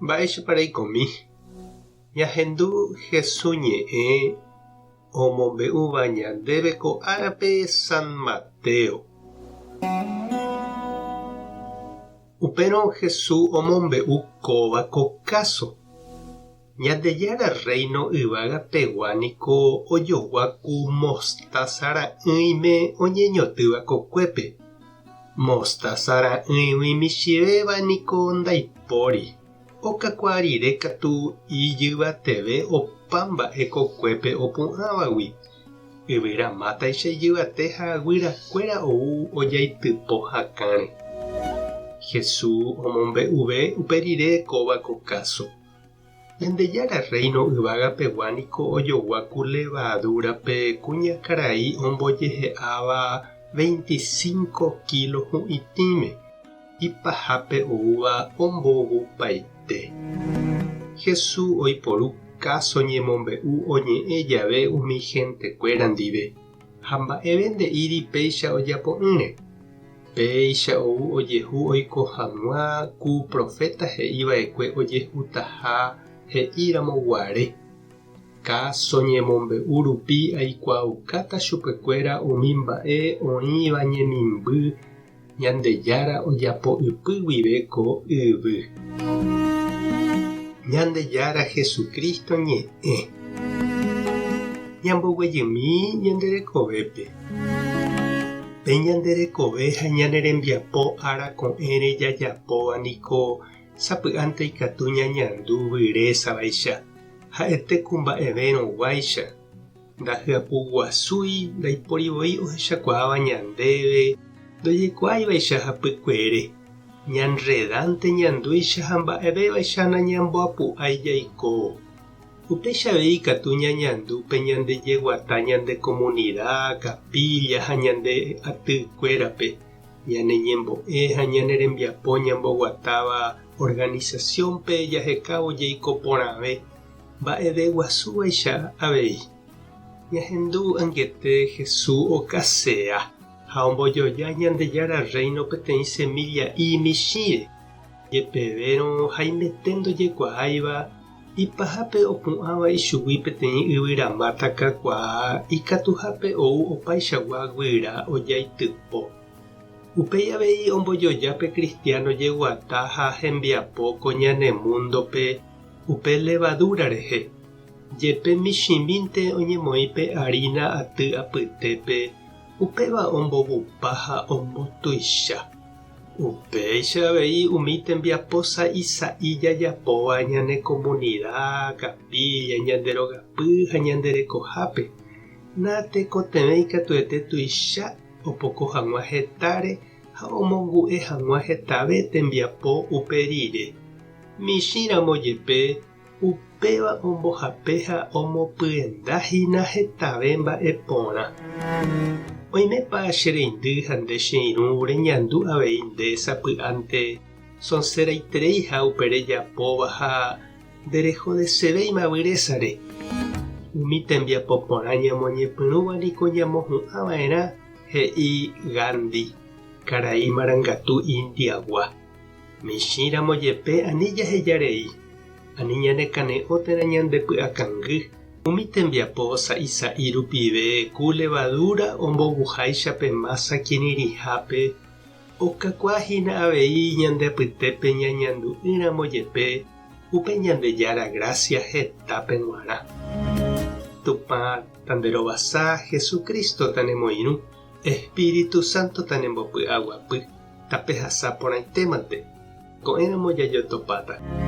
Mba'éichapareikomi. Ñahendu Jesús ñe'ẽ omombe'úva ñandéve ko árape San Mateo. Upérõ Jesús omombe'u kóva ko káso. Ñandejára reino yvága niko ojoguaku mostaza ra'ỹime oñeñotýva kokuépe. Mostaza ra'ỹigui michivéva niko ndaipóri. Okakuaa rire katu ijyvateve opa mba'e kokuépe opu'ãvagui. Yvyramáta ichaijyvate ha guyrakuéra ou ojaitypo hakãre. Jesús omombe'uve upe rire kóva ko káso. Ñandejára reino yvága niko ojoguaku levadúrape kuñakarai ombojehe'áva 25 kilos hu'itĩme. Ipahápe oúva ombovupaite. Jesús oiporu káso ñemombe'u oñe'ẽ jave umi hentekuéra ndive. Ha mba'eve nde'íri péicha ojapo'ỹre. Péicha ou ojehu oiko hag̃ua ku profeta he'íva'ekue ojehutaha he'íramo guare. Káso ñemombe'u rupi aikuaakáta chupekuéra umi mba'e oĩva ñemimby Ñandejára ojapo'ypy guive ko yvy. Ñandejára Jesukristo ñe'ẽ. Ñamboguejymi ñanderekovépe. Pe ñanderekove ha ñanerembiapo ára ko'ẽre jajapóva niko sapy'ánte ikatu ñañandu vyrésavaicha. Ha'ete kumba'evérõguáicha. Ndahyapuguasúi ndaiporivoi ohechakuaáva ñandéve. Ndojekuaáivaicha hapykuére. Ñanredánte ñandúicha ha mba'evévaicha nañamboapu'ái jaiko. Upéichavei ikatu ñañandu pe ñandejeguata ñande comunidad, capilla ha ñande atykuérape. Ñaneñembo'e ha ñanerembiapo ñamboguatáva organizaciónpe jahekávo jaiko porãve. Mba'eve guasúvaicha avei. Ñahendu angete Jesús okasea. Ha ombojoja Ñandejára reino peteĩ semilla michĩre. Jepevérõ ha imeténdojekuaáiva ipahápe opu'ãva ichugui peteĩ yvyramáta kakuaa ikatuhápe ou opaichagua guyra ojaitypo. Upéi avei ombojoja pe cristiano jeguata ha hembiapo ko ñanemúndope upe levadura rehe. Jepe michĩmínte oñemoĩ pe harina aty apytépe. Upéva ombovupa ha ombotuicha. Upéicha avei umi tembiapo sa'i jajapóva ñane comunidad, capilla, ñanderogapy ha ñanderekohápe. Natekotevẽi katuete tuicha opoko hag̃ua hetáre ha omongu'e hag̃ua hetave tembiapo upe rire. Michĩramo jepe upéva ombohape ha omopyendahína hetave mba'e porã. Oimépa che reindy ha nde che irũ reñandu avei nde sapy'ánte sonseraitereiha upe rejapóva ha nderehodesevéima vyrésare. Umi tembiapo porã ñamoñepyrũva niko ñamohu'ãva'erã, he'i Gandhi, karai marangatu indiagua. Michĩramo jepe ani jahejarei, ani ñanekane'õtera ñandepy'akangy. Umi tembiapo sa'i rupive ku levadura ombovuháicha pe masa kirirĩhápe okakuaahína avei ñandeapytépe ñañandu'ýramo jepe upe Ñandejára gracia hetápe g̃uarã. Tupã tanderovasa Jesukristo tanemoirũ, Espíritu Santo tanembopy'aguapy, tapehasa porãitémante. Ko'ẽramo jajotopáta.